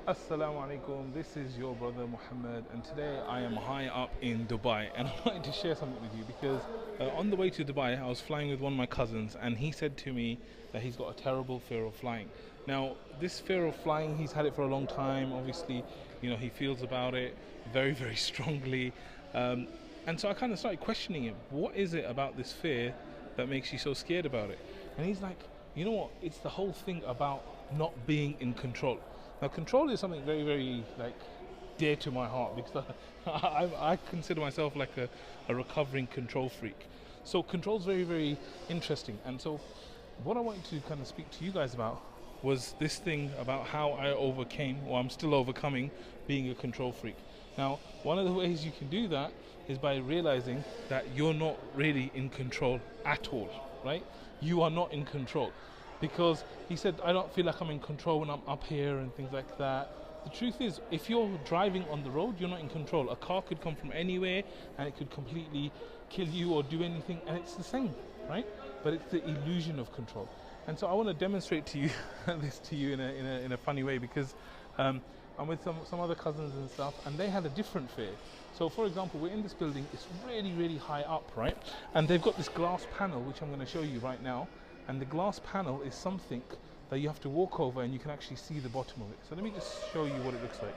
Assalamu alaikum, this is your brother Mohammad, and today I am high up in Dubai, and I wanted to share something with you because on the way to Dubai I was flying with one of my cousins, and he said to me that he's got a terrible fear of flying. Now this fear of flying, he's had it for a long time. Obviously, he feels about it very very strongly, um, and so I kind of started questioning him, what is it about this fear that makes you so scared about it? And he's like, you know what, it's the whole thing about not being in control. Now, control is something very, very dear to my heart because I consider myself like a recovering control freak. So control is very, very interesting. And so, what I wanted to kind of speak to you guys about was this thing about how I overcame, or I'm still overcoming, being a control freak. Now, one of the ways you can do that is by realizing that you're not really in control at all, right? You are not in control. Because he said, I don't feel like I'm in control when I'm up here and things like that. The truth is, if you're driving on the road, you're not in control. A car could come from anywhere and it could completely kill you or do anything, and it's the same, right? But it's the illusion of control. And so I want to demonstrate to you this to you in a funny way, because I'm with some other cousins and stuff, and they had a different fear. So for example, we're in this building, it's really, really high up, right? And they've got this glass panel, which I'm going to show you right now. And the glass panel is something that you have to walk over and you can actually see the bottom of it. So let me just show you what it looks like.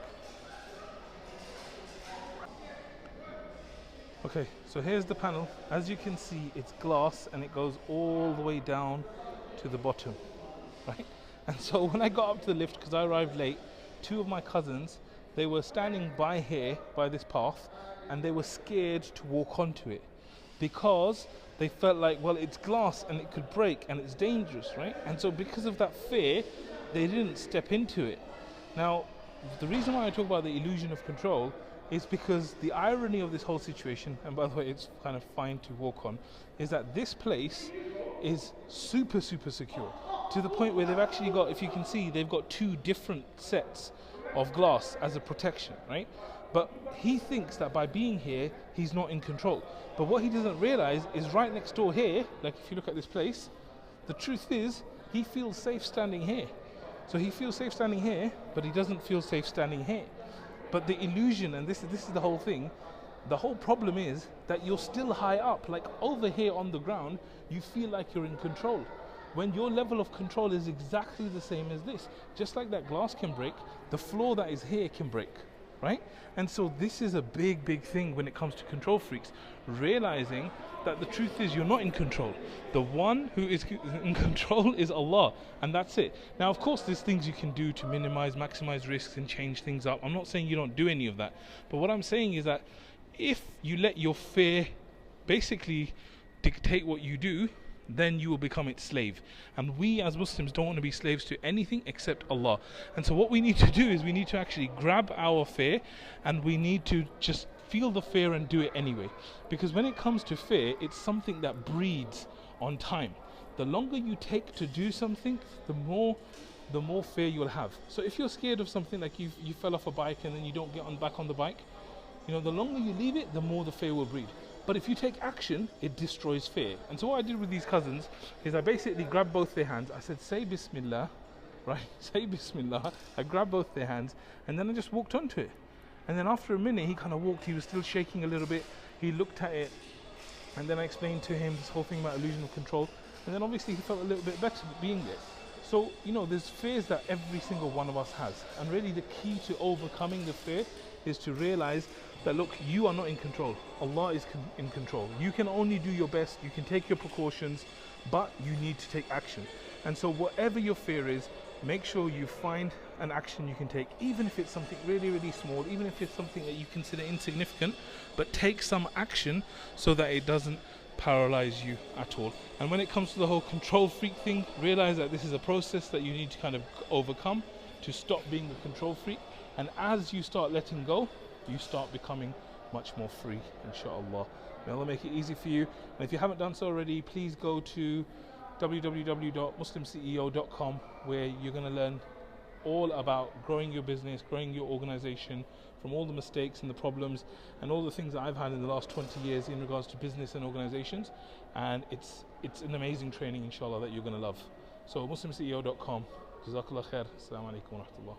Okay, so here's the panel. As you can see, it's glass and it goes all the way down to the bottom, right? And so when I got up to the lift, because I arrived late, two of my cousins, they were standing by here, by this path, and they were scared to walk onto it because they felt like, well, it's glass and it could break and it's dangerous, right? And so because of that fear, they didn't step into it. Now, the reason why I talk about the illusion of control is because the irony of this whole situation, and by the way, it's kind of fine to walk on, is that this place is super, super secure, to the point where they've actually got, if you can see, they've got two different sets of glass as a protection, right? But he thinks that by being here, he's not in control. But what he doesn't realize is right next door here, like if you look at this place, the truth is he feels safe standing here. So he feels safe standing here, but he doesn't feel safe standing here. But the illusion, and this is the whole thing, the whole problem is that you're still high up. Like over here on the ground, you feel like you're in control, when your level of control is exactly the same as this. Just like that glass can break, the floor that is here can break, right? And so this is a big, big thing when it comes to control freaks, realizing that the truth is you're not in control. The one who is in control is Allah, and that's it. Now, of course, there's things you can do to minimize, maximize risks and change things up. I'm not saying you don't do any of that, but what I'm saying is that if you let your fear basically dictate what you do, then you will become its slave. And we as Muslims don't want to be slaves to anything except Allah. And so what we need to do is we need to actually grab our fear, and we need to just feel the fear and do it anyway. Because when it comes to fear, it's something that breeds on time. The longer you take to do something, the more fear you'll have. So if you're scared of something, like you fell off a bike and then you don't get back on the bike, the longer you leave it, the more the fear will breed. But if you take action, it destroys fear. And so what I did with these cousins is I basically grabbed both their hands. I said, say Bismillah, right? Say Bismillah. I grabbed both their hands and then I just walked onto it. And then after a minute, he kind of walked. He was still shaking a little bit. He looked at it, and then I explained to him this whole thing about illusion of control. And then obviously he felt a little bit better being there. So, there's fears that every single one of us has. And really the key to overcoming the fear is to realize that, look, you are not in control. Allah is in control. You can only do your best. You can take your precautions, but you need to take action. And so whatever your fear is, make sure you find an action you can take, even if it's something really, really small, even if it's something that you consider insignificant, but take some action so that it doesn't paralyze you at all. And when it comes to the whole control freak thing, realize that this is a process that you need to kind of overcome to stop being a control freak. And as you start letting go, you start becoming much more free, inshallah. May Allah make it easy for you. And if you haven't done so already, please go to www.muslimceo.com, where you're going to learn all about growing your business, growing your organization, from all the mistakes and the problems and all the things that I've had in the last 20 years in regards to business and organizations. And it's an amazing training, inshallah, that you're going to love. So muslimceo.com. Jazakallah khair. Assalamu alaikum wa rahmatullah.